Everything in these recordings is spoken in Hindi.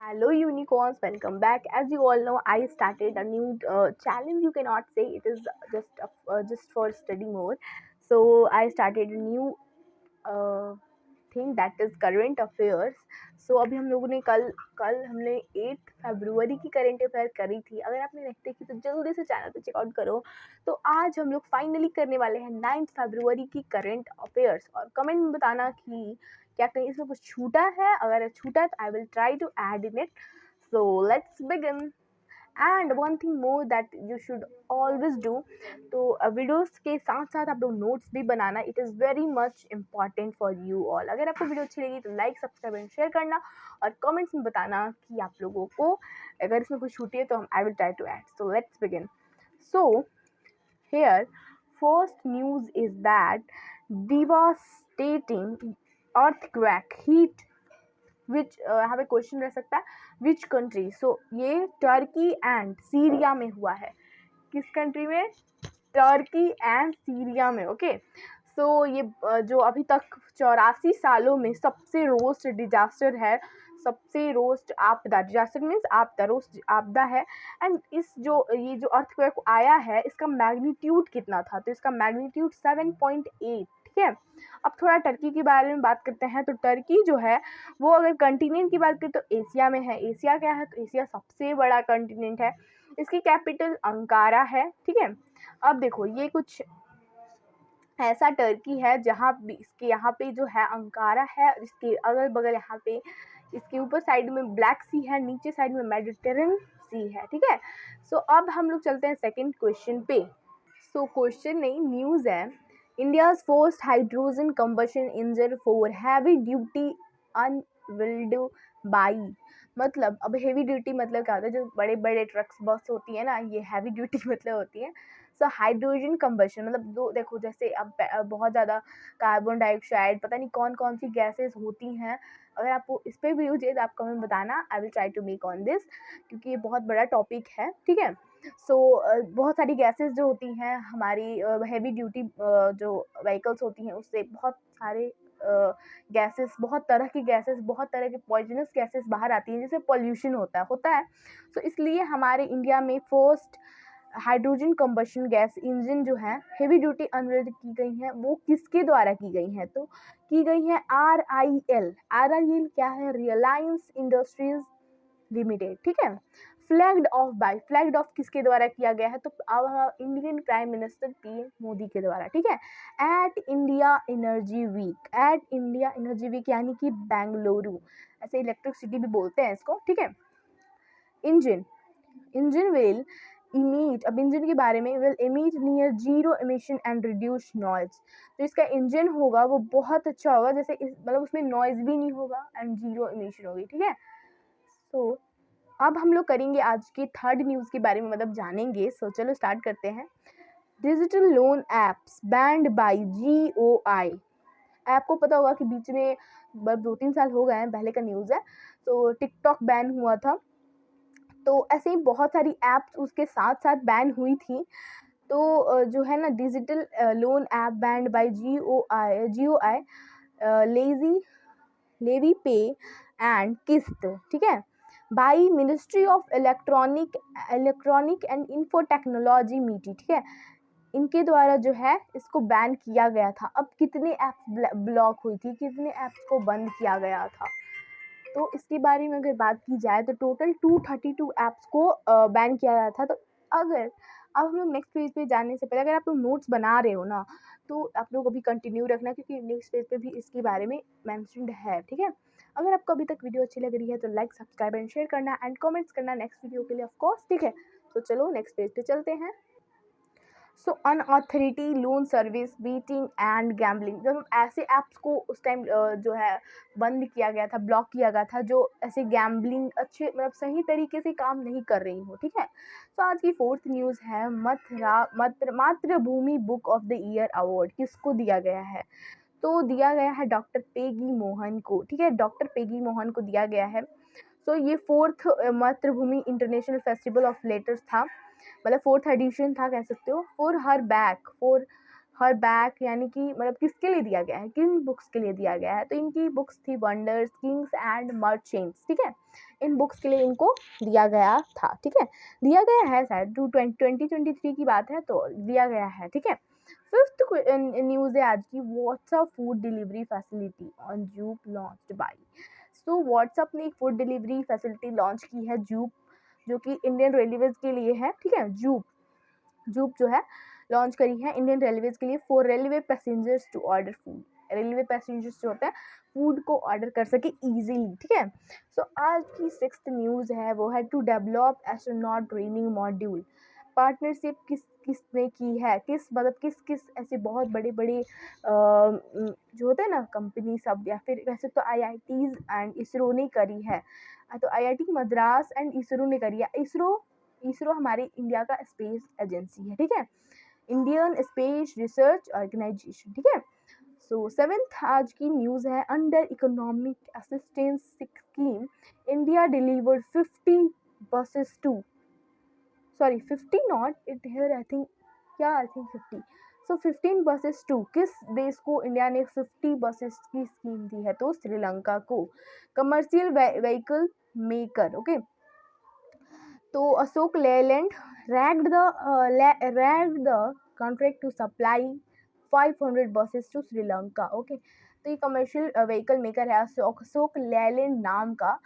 Hello unicorns, welcome back. As you all know, I started a new challenge. You cannot say it is just for study more. So I started a new uh, thing that is current affairs. So अभी हम लोगों ने कल कल हमने 8 फरवरी की करंट अफेयर करी थी. अगर आपने नहीं देखी तो जल्दी से चैनल पे चेकआउट करो. तो आज हम लोग फाइनली करने वाले हैं 9 फरवरी की करंट अफेयर्स. और कमेंट में बताना कि क्या कहीं इसमें कुछ छूटा है. अगर छूटा है तो I will try to add in it. So let's begin. And one thing more that you should always do, तो वीडियोस के साथ साथ आप लोग नोट्स भी बनाना. It is very much important for you all. अगर आपको वीडियो अच्छी लगी तो लाइक सब्सक्राइब एंड शेयर करना और कमेंट्स में बताना कि आप लोगों को अगर इसमें कुछ छूटी है तो हम I will try to add. So let's begin. So here first news is that devastating earthquake heat which यहाँ पे क्वेश्चन रह सकता है विच कंट्री. सो ये टर्की एंड सीरिया में हुआ है. किस कंट्री में? टर्की एंड सीरिया में. ओके. सो ये जो अभी तक 84 सालों में सबसे रोस्ट डिजास्टर है. सबसे रोस्ट आपदा. डिजास्टर मीन्स आपदा. रोस्ट आपदा है. एंड ये जो अर्थक्वेक आया है इसका मैग्नीट्यूड कितना था? तो इसका मैग्नीट्यूड 7.8. ठीक है. अब थोड़ा टर्की के बारे में बात करते हैं. तो टर्की जो है वो अगर कंटिनेंट की बात करें तो एशिया में है. एशिया क्या है? तो एशिया सबसे बड़ा कंटिनेंट है. इसकी कैपिटल अंकारा है. ठीक है. अब देखो ये कुछ ऐसा टर्की है जहाँ भी इसके यहाँ पे जो है अंकारा है. इसके अगल बगल यहाँ पे इसके ऊपर साइड में ब्लैक सी है, नीचे साइड में मेडिटेरेनियन सी है. ठीक है. सो अब हम लोग चलते हैं सेकंड क्वेश्चन पे. सो क्वेश्चन नहीं, न्यूज़ है. India's first hydrogen combustion engine for heavy duty unveiled by. मतलब अब हेवी ड्यूटी मतलब क्या होता है? जो बड़े बड़े ट्रक्स बस होती है ना, ये हैवी ड्यूटी मतलब होती है. सो हाइड्रोजन कंबशन मतलब दो देखो जैसे अब बहुत ज़्यादा कार्बन डाइऑक्साइड पता नहीं कौन कौन सी गैसेस होती हैं. अगर आपको इस पर भी यूज है तो आप कमेंट बताना. I will try to make on this क्योंकि ये बहुत बड़ा टॉपिक है. ठीक है. सो बहुत सारी गैसेस जो होती हैं हमारी हैवी ड्यूटी जो व्हीकल्स होती हैं उससे बहुत सारे गैसेस, बहुत तरह की गैसेस, बहुत तरह के पॉइजनस गैसेस बाहर आती हैं जिससे पॉल्यूशन होता है. सो इसलिए हमारे इंडिया में first hydrogen combustion gas engine जो है हेवी ड्यूटी अनविल्ड की गई हैं वो किसके द्वारा की गई हैं? तो की गई है RIL. RIL क्या है? Reliance industries limited. ठीक है. फ्लैग्ड ऑफ किसके द्वारा किया गया है? तो अब Indian prime minister PM Modi के द्वारा. ठीक है. At India energy week. At India energy week यानी कि बेंगलुरु. ऐसे इलेक्ट्रिक सिटी भी बोलते हैं इसको. ठीक है. Engine will emit. अब इंजन के बारे में will emit near zero emission and reduce noise. जो इसका इंजन होगा वो बहुत अच्छा होगा. जैसे मतलब उसमें नॉइज भी नहीं होगा एंड जीरो एमिशन होगी. ठीक है. सो अब हम लोग करेंगे आज की थर्ड न्यूज़ के बारे में मतलब जानेंगे. सो चलो स्टार्ट करते हैं. Digital loan apps banned by GOI. आपको पता होगा कि बीच में 2-3 साल हो गए हैं, पहले का न्यूज़ है. तो टिकटॉक बैन हुआ था. तो ऐसे ही बहुत सारी एप्स उसके साथ साथ बैन हुई थी. तो जो है ना digital loan app banned by GOI levy पे एंड किस्त. ठीक है. By ministry of electronic and info technology MeitY. ठीक है. इनके द्वारा जो है इसको बैन किया गया था. अब कितने ऐप्स ब्लॉक हुई थी, कितने ऐप्स को बंद किया गया था? तो इसके बारे में अगर बात की जाए तो टोटल 232 ऐप्स को बैन किया गया था. तो अगर अब हम लोग नेक्स्ट पेज पे जाने से पहले अगर आप लोग नोट्स बना रहे हो ना तो आप लोग अभी कंटिन्यू रखना क्योंकि नेक्स्ट पेज पे भी इसके बारे में मैंशनड है. ठीक है. अगर आपको अभी तक वीडियो अच्छी लग रही है तो लाइक सब्सक्राइब एंड शेयर करना एंड कमेंट्स करना नेक्स्ट वीडियो के लिए ऑफ कोर्स. ठीक है. तो चलो नेक्स्ट पेज पे चलते हैं. So unauthorised loan service betting and gambling. जब ऐसे ऐप्स को उस टाइम जो है बंद किया गया था, ब्लॉक किया गया था जो ऐसे गैम्बलिंग अच्छे मतलब सही तरीके से काम नहीं कर रही हो. ठीक है. तो आज की फोर्थ न्यूज़ है मातृभूमि book of the year award किसको दिया गया है? तो दिया गया है डॉक्टर पेगी मोहन को. ठीक है. डॉक्टर पेगी मोहन को दिया गया है. सो ये फोर्थ मातृभूमि इंटरनेशनल फेस्टिवल ऑफ लेटर्स था. मतलब 4th एडिशन था कह सकते हो. फॉर हर बैक यानी कि मतलब किसके लिए दिया गया है, किन बुक्स के लिए दिया गया है, तो इनकी बुक्स थी वंडर्स, किंग्स एंड मर्चेंट्स, ठीक है। इन बुक्स के लिए इनको दिया गया था, ठीक है, दिया गया है शायद 2023 की बात है तो दिया गया है, ठीक है। फिफ्थ न्यूज़ है आज की, WhatsApp food delivery facility on Zoop launched by. So WhatsApp ने एक फूड डिलीवरी फैसिलिटी लॉन्च की है जूप, जो कि इंडियन रेलवेज के लिए है, ठीक है। जूप जूप जो है लॉन्च करी है इंडियन रेलवेज के लिए for railway passengers to order food. Railway passengers जो होते हैं फूड को ऑर्डर कर सके इजीली, ठीक है। सो आज की सिक्स्थ न्यूज़ है वो है to develop astronaut training module. Partnership किसने की है, किस मतलब किस ऐसे बहुत बड़े बड़े जो होते हैं ना कंपनी सब, या फिर वैसे तो आईआईटीज एंड इसरो ने करी है। तो आईआईटी मद्रास एंड इसरो ने करी है। इसरो हमारे इंडिया का स्पेस एजेंसी है, ठीक है, इंडियन स्पेस रिसर्च ऑर्गेनाइजेशन, ठीक है। सो सेवेंथ आज की न्यूज़ है, under economic assistance scheme India delivered 50 buses to, sorry 50 not it here I think, क्या I think 50। So 15 buses to किस देश को इंडिया ने 50 बसेस की स्कीम दी है, तो श्रीलंका को। Commercial vehicle maker, okay. तो Ashok Leyland ragged the contract to supply 500 buses to Sri Lanka, okay. तो ये कमर्शियल व्हीकल मेकर है अशोक लेलैंड नाम का,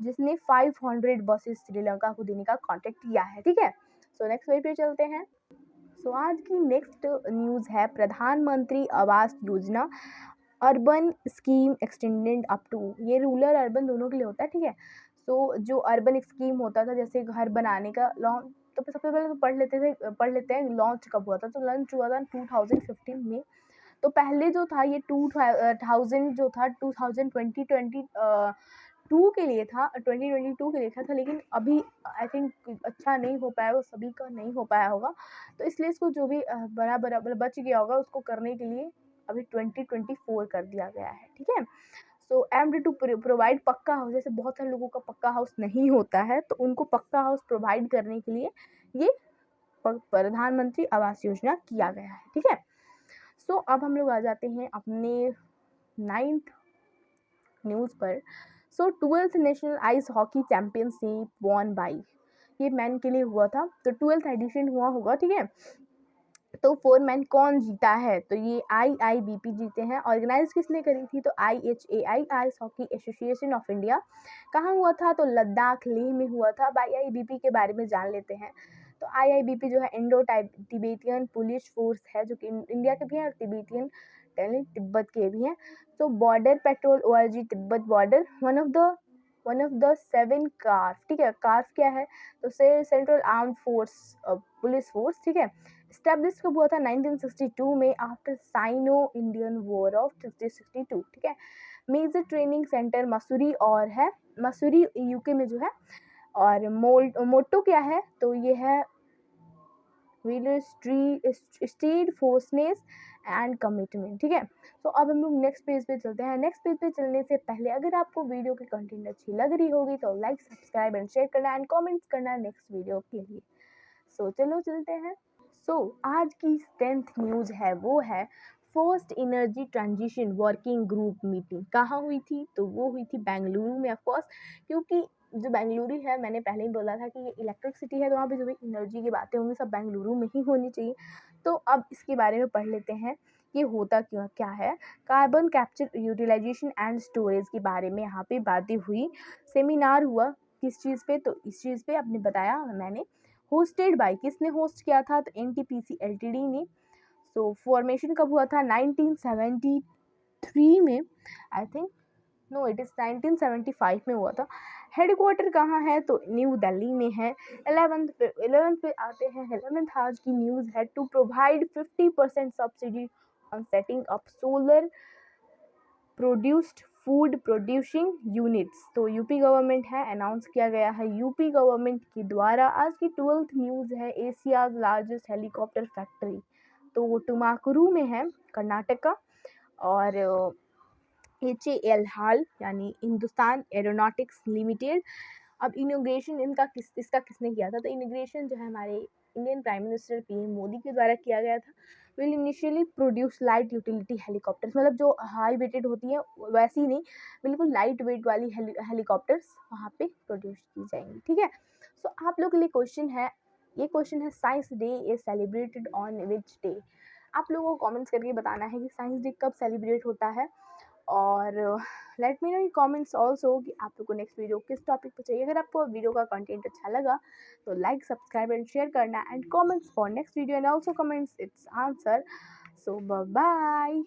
जिसने 500 बसेस श्रीलंका को देने का कॉन्ट्रैक्ट किया है, ठीक है। सो नेक्स्ट पेज पे चलते हैं। सो आज की नेक्स्ट न्यूज़ है Pradhan Mantri Awas Yojana urban scheme extended up to, ये रूरल अर्बन दोनों के लिए होता है, ठीक है। सो जो अर्बन स्कीम होता था जैसे घर बनाने का लॉन्च, तो सबसे पहले तो पढ़ लेते हैं लॉन्च कब हुआ था। तो लॉन्च हुआ था 2015 में। तो पहले जो था ये 2000 जो था 2022 के लिए था, 2022 के लिए था, लेकिन अभी आई थिंक अच्छा नहीं हो पाया, वो सभी का नहीं हो पाया होगा, तो इसलिए इसको जो भी बराबर बच गया होगा उसको करने के लिए अभी 2024 कर दिया गया है, ठीक है। सो एम्ड टू प्रोवाइड पक्का हाउस, जैसे बहुत सारे लोगों का पक्का हाउस नहीं होता है तो उनको पक्का हाउस प्रोवाइड करने के लिए ये प्रधानमंत्री आवास योजना किया गया है, ठीक है। सो अब हम लोग आ जाते हैं अपने 9th न्यूज़ पर। So 12th national ice hockey championship won by, ये मैन के लिए हुआ था, तो 12th एडिशन हुआ होगा, ठीक है। तो 4 मैन कौन जीता है, तो ये IIBP जीते हैं। ऑर्गेनाइज किसने करी थी, तो IHAI ice hockey association of India. कहाँ हुआ था, तो लद्दाख लेह में हुआ था। अब IIBP के बारे में जान लेते हैं। तो IIBP जो है इंडो तिब्बतियन पुलिस फोर्स है, जो कि इंडिया के भी हैं और तिब्बतियन तिब्बत के भी हैं। तो border patrol ORG Tibet border one of the 7 कार्फ, ठीक है। कार्फ क्या है, तो central armed force police force, ठीक है। स्टैब्लिश कब हुआ था, 1962 में, after Sino Indian war of 1962, ठीक है। मेजर ट्रेनिंग सेंटर मसूरी और है, मसूरी यूके में जो है। और मोटो क्या है, तो ये है व्हीलर स्ट्रीट फोर्सनेस एंड कमिटमेंट, ठीक है। तो अब हम लोग नेक्स्ट पेज पे चलते हैं। नेक्स्ट पेज पे चलने से पहले अगर आपको वीडियो की कंटेंट अच्छी लग रही होगी तो लाइक सब्सक्राइब एंड शेयर करना एंड कमेंट्स करना नेक्स्ट वीडियो के लिए। सो चलो चलते हैं। सो आज की 10th न्यूज़ है वो है first energy transition working group meeting. कहाँ हुई थी, तो वो हुई थी बेंगलुरु में, ऑफकोर्स, क्योंकि जो बेंगलुरु है मैंने पहले ही बोला था कि ये इलेक्ट्रिक सिटी है, तो वहाँ पे जो भी एनर्जी की बातें होंगी सब बेंगलुरु में ही होनी चाहिए। तो अब इसके बारे में पढ़ लेते हैं ये होता क्यों क्या है। Carbon capture utilization and storage के बारे में यहाँ पे बातें हुई, सेमिनार हुआ किस चीज़ पे, तो इस चीज़ पे आपने बताया मैंने। होस्टेड बाय, किसने होस्ट किया था, तो NTPC LTD ने। सो फॉर्मेशन कब हुआ था, 1973 में I think, no it is 1975 में हुआ था। हेडक्वार्टर कहाँ है, तो न्यू दिल्ली में है। 11th पे आते हैं। 11th आज की न्यूज़ है to provide 50% subsidy on setting up solar produced food producing units, तो यूपी गवर्नमेंट है, अनाउंस किया गया है यूपी गवर्नमेंट के द्वारा। आज की 12th न्यूज़ है एशियाज लार्जेस्ट हेलीकॉप्टर फैक्ट्री, तो वो टुमाकुरू में है, कर्नाटका। और HAL हाल यानी हिंदुस्तान एरोनॉटिक्स लिमिटेड अब इनोग्रेशन इसका किसने किया था? तो इनोग्रेशन जो है हमारे Indian prime minister PM Modi के द्वारा किया गया था। Will initially produce light utility helicopters, मतलब जो हाई वेटेड होती है वैसी नहीं, बिल्कुल लाइट वेट वाली हेलीकॉप्टर्स वहाँ पे प्रोड्यूस की जाएंगी। ठीक है, सो आप लोग के लिए क्वेश्चन है, ये क्वेश्चन है science day is celebrated on which day? आप लोगों को कमेंट्स करके बताना है कि साइंस डे कब सेलिब्रेट होता है। और लेट मी नो इन कमेंट्स ऑल्सो कि आप लोग को नेक्स्ट वीडियो किस टॉपिक पर चाहिए। अगर आपको वीडियो का कंटेंट अच्छा लगा तो लाइक सब्सक्राइब एंड शेयर करना, and comments for next video and also comments it's answer. So bye bye.